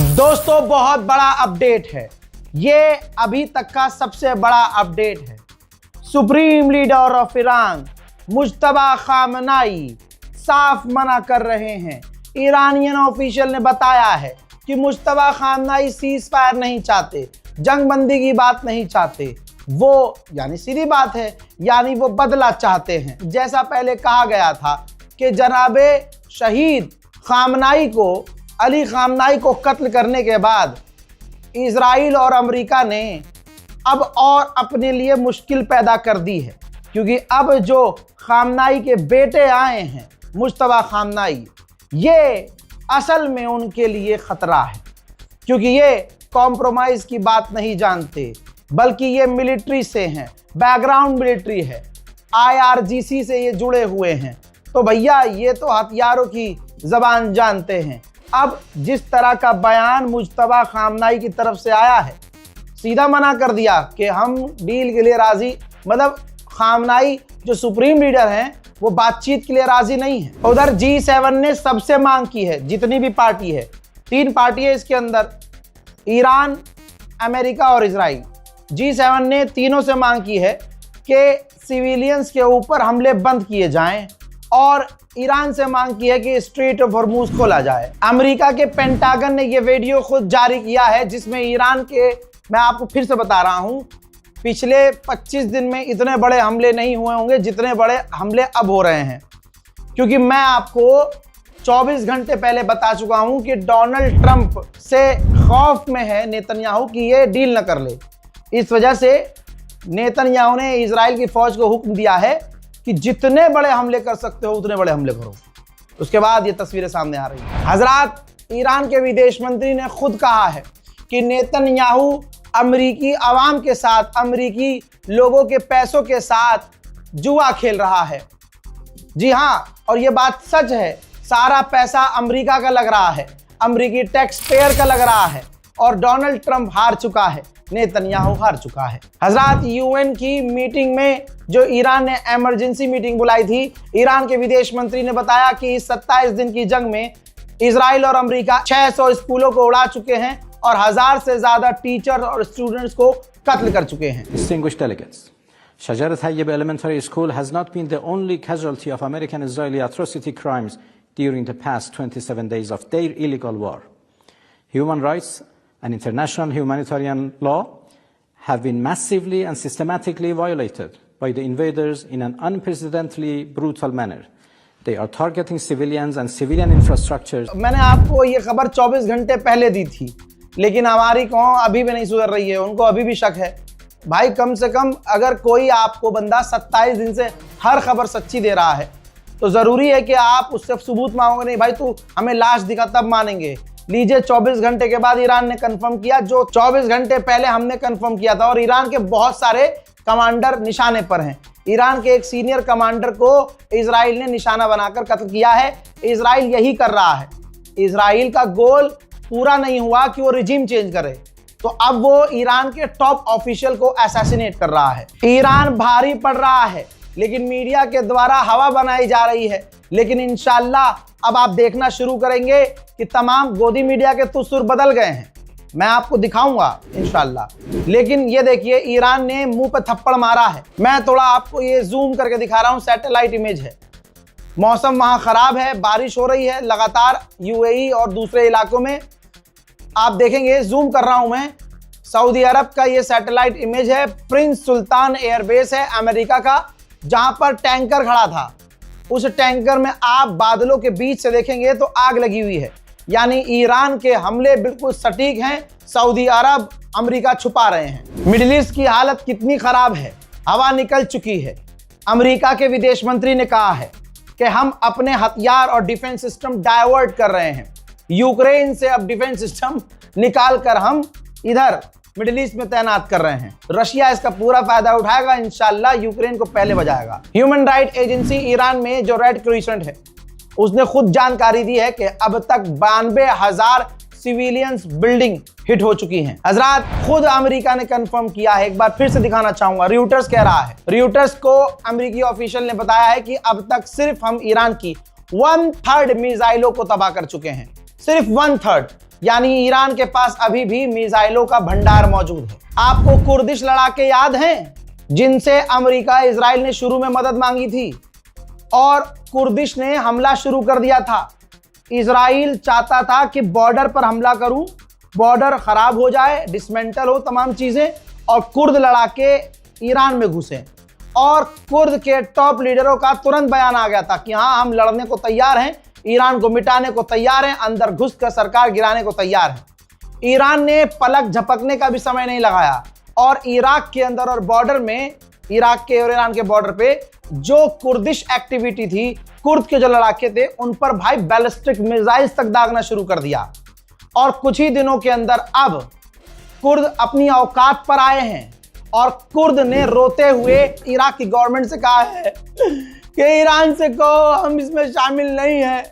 दोस्तों बहुत बड़ा अपडेट है, ये अभी तक का सबसे बड़ा अपडेट है। Supreme leader of Iran Mojtaba Khamenei साफ मना कर रहे हैं। ईरानियन ऑफिशियल ने बताया है कि मुज्तबा खामनाई सीज फायर नहीं चाहते, जंगबंदी की बात नहीं चाहते, वो यानी सीधी बात है, यानी वो बदला चाहते हैं। जैसा पहले कहा गया था कि जनाबे शहीद खामनाई को, अली खामनाई को कत्ल करने के बाद इजराइल और अमेरिका ने अब और अपने लिए मुश्किल पैदा कर दी है, क्योंकि अब जो खामनाई के बेटे आए हैं मुज्तबा खामनाई, ये असल में उनके लिए खतरा है, क्योंकि ये कॉम्प्रोमाइज की बात नहीं जानते, बल्कि ये मिलिट्री से हैं, बैकग्राउंड मिलिट्री है, IRGC से ये जुड़े हुए हैं। तो भैया ये तो हथियारों की जबान जानते हैं। अब जिस तरह का बयान मुज्तबा खामनाई की तरफ से आया है, सीधा मना कर दिया कि हम डील के लिए राजी, मतलब खामनाई जो सुप्रीम लीडर हैं वो बातचीत के लिए राजी नहीं है। उधर G7 ने सबसे मांग की है, जितनी भी पार्टी है, 3 पार्टी है इसके अंदर, ईरान, अमेरिका और इजराइल। G7 ने तीनों से मांग की है कि सिविलियंस के ऊपर हमले बंद किए जाएं, और ईरान से मांग की है कि स्ट्रेट ऑफ हॉर्मूज खोला जाए। अमेरिका के पेंटागन ने यह वीडियो खुद जारी किया है, जिसमें ईरान के, मैं आपको फिर से बता रहा हूं, पिछले 25 दिन में इतने बड़े हमले नहीं हुए होंगे जितने बड़े हमले अब हो रहे हैं, क्योंकि मैं आपको 24 घंटे पहले बता चुका हूं कि डोनाल्ड ट्रंप से खौफ में है नेतन्याहू कि ये डील न कर ले। इस वजह से नेतन्याहू ने इजराइल की फौज को हुक्म दिया है कि जितने बड़े हमले कर सकते हो उतने बड़े हमले करो। उसके बाद ये तस्वीरें सामने आ रही हैं। हजरात, ईरान के विदेश मंत्री ने खुद कहा है कि नेतन्याहू अमेरिकी आवाम के साथ, अमेरिकी लोगों के पैसों के साथ जुआ खेल रहा है। जी हाँ, और ये बात सच है, सारा पैसा अमेरिका का लग रहा है, अमेरिकी टैक्स पेयर का लग रहा है, और डोनाल्ड ट्रंप हार चुका है, नेतन्याहू हार चुका है। हजरात, UN की मीटिंग में जो ईरान ने इमरजेंसी मीटिंग बुलाई थी, ईरान के विदेश मंत्री ने बताया कि इस 27 दिन की जंग में इजराइल और अमेरिका 600 स्कूलों को उड़ा चुके हैं और 1000 से ज्यादा टीचर और स्टूडेंट्स को कत्ल कर चुके हैं। Distinguished delegates, Shajar Tayyib Elementary School has not been the only casualty of American-Israeli atrocity crimes during the past 27 days of their illegal war. Human rights and international humanitarian law have been massively and systematically violated by the invaders in an unprecedentedly brutal manner. They are targeting civilians and civilian infrastructures. मैंने आपको ये खबर 24 घंटे पहले दी थी, लेकिन हमारी कौम अभी भी नहीं सुधर रही है, उनको अभी भी शक है। भाई कम से कम अगर कोई आपको बंदा 27 दिन से हर खबर सच्ची दे रहा है, तो जरूरी है कि आप उससे सबूत मांगोगे। नहीं भाई तू हमें लाश दिखा तब मानेंगे। लीजिए, 24 घंटे के बाद ईरान ने कंफर्म किया, जो 24 घंटे पहले हमने कंफर्म किया था, और ईरान के बहुत सारे कमांडर निशाने पर हैं। ईरान के एक सीनियर कमांडर को इजराइल ने निशाना बनाकर कत्ल किया है। इजराइल यही कर रहा है। इजराइल का गोल पूरा नहीं हुआ कि वो रिजीम चेंज करे, तो अब वो ईरान के टॉप ऑफिशियल को असैसिनेट कर रहा है। ईरान भारी पड़ रहा है, लेकिन मीडिया के द्वारा हवा बनाई जा रही है। लेकिन इंशाल्लाह अब आप देखना शुरू करेंगे कि तमाम गोदी मीडिया के तुसुर बदल गए हैं। मैं आपको दिखाऊंगा इंशाल्लाह। लेकिन ये देखिए, ईरान ने मुंह पे थप्पड़ मारा है। मैं थोड़ा आपको ये जूम करके दिखा रहा हूं, सैटेलाइट इमेज है। मौसम वहां खराब है, बारिश हो रही है लगातार UAE और दूसरे इलाकों में। आप देखेंगे, जूम कर रहा हूं मैं, सऊदी अरब का ये सैटेलाइट इमेज है। प्रिंस सुल्तान एयरबेस है अमेरिका का, जहां पर टैंकर खड़ा था। उस टैंकर में आप बादलों के बीच से देखेंगे तो आग लगी हुई है, यानी ईरान के हमले बिल्कुल सटीक हैं। सऊदी अरब, अमेरिका छुपा रहे हैं। मिडिल ईस्ट की हालत कितनी खराब है, हवा निकल चुकी है। अमेरिका के विदेश मंत्री ने कहा है कि हम अपने हथियार और डिफेंस सिस्टम डाइवर्ट कर रहे हैं। यूक्रेन से अब डिफेंस सिस्टम निकाल कर हम इधर मिडिल ईस्ट में तैनात कर रहे हैं। रशिया इसका पूरा फायदा उठाएगा, इंशाल्लाह यूक्रेन को पहले बजाएगा। ह्यूमन राइट एजेंसी ईरान में जो रेड क्रिसेंट है, उसने खुद जानकारी दी है कि अब तक 92,000 सिविलियंस बिल्डिंग हिट हो चुकी हैं। हजरात, खुद अमेरिका ने कंफर्म किया है, एक बार फिर से दिखाना चाहूंगा। रियूटर्स कह रहा है, रियूटर्स को अमेरिकी ऑफिशियल ने बताया है कि अब तक सिर्फ हम ईरान की 1/3 मिसाइलों को तबाह कर चुके हैं, सिर्फ 1/3। यानी ईरान के पास अभी भी मिसाइलों का भंडार मौजूद है। आपको कुर्दिश लड़ाके याद हैं जिनसे अमेरिका इजराइल ने शुरू में मदद मांगी थी और कुर्दिश ने हमला शुरू कर दिया था। इजराइल चाहता था कि बॉर्डर पर हमला करूं, बॉर्डर खराब हो जाए, डिसमेंटल हो तमाम चीजें, और कुर्द लड़ाके ईरान में घुसे। और कुर्द के टॉप लीडरों का तुरंत बयान आ गया था कि हाँ, हम लड़ने को तैयार हैं, ईरान को मिटाने को तैयार हैं, अंदर घुसकर सरकार गिराने को तैयार है। ईरान ने पलक झपकने का भी समय नहीं लगाया और इराक के अंदर और बॉर्डर में, इराक के और ईरान के बॉर्डर पे जो कुर्दिश एक्टिविटी थी, कुर्द के जो लड़ाके थे, उन पर भाई बैलिस्टिक मिसाइल्स तक दागना शुरू कर दिया। और कुछ ही दिनों के अंदर अब कुर्द अपनी औकात पर आए हैं और कुर्द ने रोते हुए इराक की गवर्नमेंट से कहा है कि ईरान से कहो हम इसमें शामिल नहीं हैं,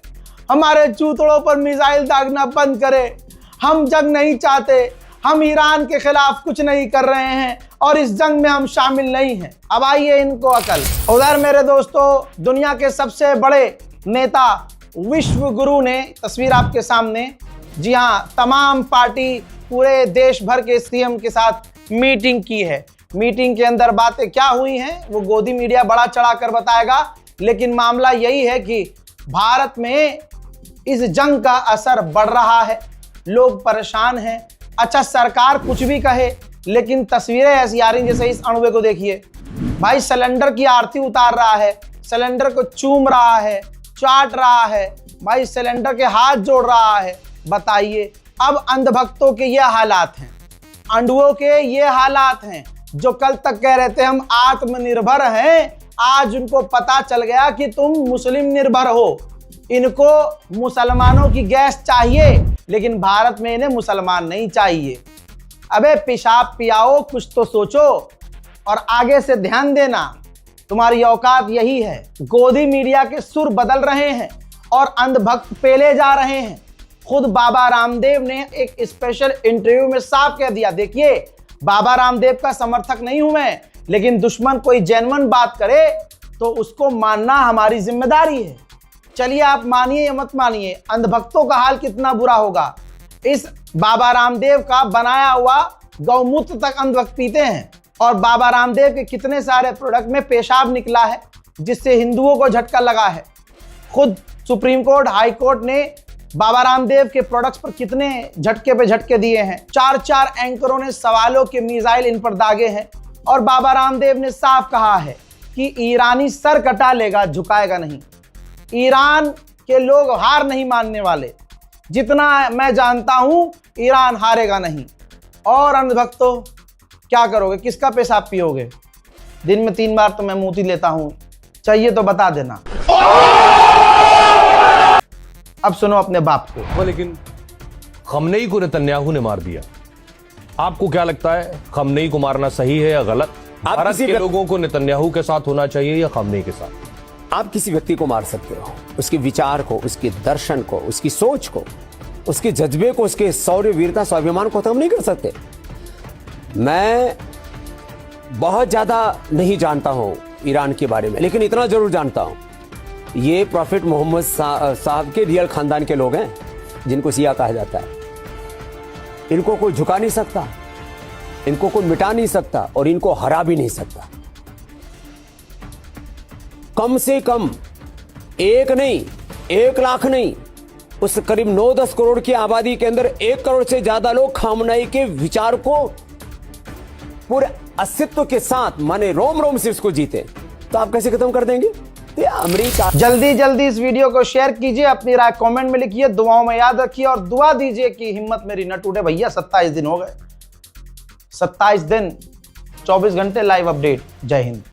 हमारे चूतड़ों पर मिसाइल दागना बंद करे, हम जंग नहीं चाहते, हम ईरान के खिलाफ कुछ नहीं कर रहे हैं और इस जंग में हम शामिल नहीं हैं। अब आइए इनको अकल। उधर मेरे दोस्तों, दुनिया के सबसे बड़े नेता विश्व गुरु ने, तस्वीर आपके सामने, जी हाँ, तमाम पार्टी पूरे देश भर के सीएम के साथ मीटिंग की है। मीटिंग के अंदर बातें क्या हुई हैं वो गोदी मीडिया बड़ा चढ़ाकर बताएगा, लेकिन मामला यही है कि भारत में इस जंग का असर बढ़ रहा है, लोग परेशान हैं। अच्छा, सरकार कुछ भी कहे, लेकिन तस्वीरें ऐसी आ रही, जैसे इस अणुवे को देखिए भाई, सिलेंडर की आरती उतार रहा है, सिलेंडर को चूम रहा है, चाट रहा है, भाई सिलेंडर के हाथ जोड़ रहा है। बताइए, अब अंधभक्तों के ये हालात हैं, अंडुओं के ये हालात हैं, जो कल तक कह रहे थे हम आत्मनिर्भर हैं, आज उनको पता चल गया कि तुम मुस्लिम निर्भर हो। इनको मुसलमानों की गैस चाहिए, लेकिन भारत में इन्हें मुसलमान नहीं चाहिए। अबे पेशाब पियाओ, कुछ तो सोचो और आगे से ध्यान देना, तुम्हारी औकात यही है। गोदी मीडिया के सुर बदल रहे हैं और अंधभक्त पेले जा रहे हैं। खुद बाबा रामदेव ने एक स्पेशल इंटरव्यू में साफ कह दिया, देखिए बाबा रामदेव का समर्थक नहीं हूं मैं, लेकिन दुश्मन कोई जेन्युइन बात करे तो उसको मानना हमारी जिम्मेदारी है। चलिए, आप मानिए या मत मानिए, अंधभक्तों का हाल कितना बुरा होगा। इस बाबा रामदेव का बनाया हुआ गौमूत्र तक अंधभक्त पीते हैं और बाबा रामदेव के कितने सारे प्रोडक्ट में पेशाब निकला है, जिससे हिंदुओं को झटका लगा है। खुद सुप्रीम कोर्ट, हाई कोर्ट ने बाबा रामदेव के प्रोडक्ट्स पर कितने झटके पे झटके दिए हैं। 4 एंकरों ने सवालों के मिसाइल इन पर दागे हैं और बाबा रामदेव ने साफ कहा है कि ईरानी सर कटा लेगा, झुकाएगा नहीं। ईरान के लोग हार नहीं मानने वाले, जितना मैं जानता हूं ईरान हारेगा नहीं। और अंधभक्तों क्या करोगे, किसका पेशाब पियोगे? दिन में 3 बार तो मैं मूती लेता हूं, चाहिए तो बता देना। अब सुनो अपने बाप को। लेकिन खमनेई को नेतन्याहू ने मार दिया, आपको क्या लगता है खमनेई को मारना सही है या गलत? भारत के लोगों को नेतन्याहू के साथ होना चाहिए या खमनेई के साथ? आप किसी व्यक्ति को मार सकते हो, उसके विचार को, उसके दर्शन को, उसकी सोच को, उसके जज्बे को, उसके शौर्य, वीरता, स्वाभिमान को खत्म नहीं कर सकते। मैं बहुत ज्यादा नहीं जानता हूं ईरान के बारे में, लेकिन इतना जरूर जानता हूं, ये प्रॉफिट मोहम्मद साहब के रियल खानदान के लोग हैं, जिनको शिया कहा जाता है। इनको कोई झुका नहीं सकता, इनको कोई मिटा नहीं सकता और इनको हरा भी नहीं सकता। कम से कम 1 नहीं, 1 लाख नहीं, उस करीब 9-10 करोड़ की आबादी के अंदर 1 करोड़ से ज्यादा लोग खामनेई के विचार को पूरे अस्तित्व के साथ, माने रोम रोम से इसको जीते, तो आप कैसे खत्म कर देंगे? अमेरिका। जल्दी इस वीडियो को शेयर कीजिए, अपनी राय कमेंट में लिखिए, दुआओं में याद रखिए और दुआ दीजिए कि हिम्मत मेरी न टूटे। भैया 27 दिन हो गए, 27 दिन 24 घंटे लाइव अपडेट। जय हिंद।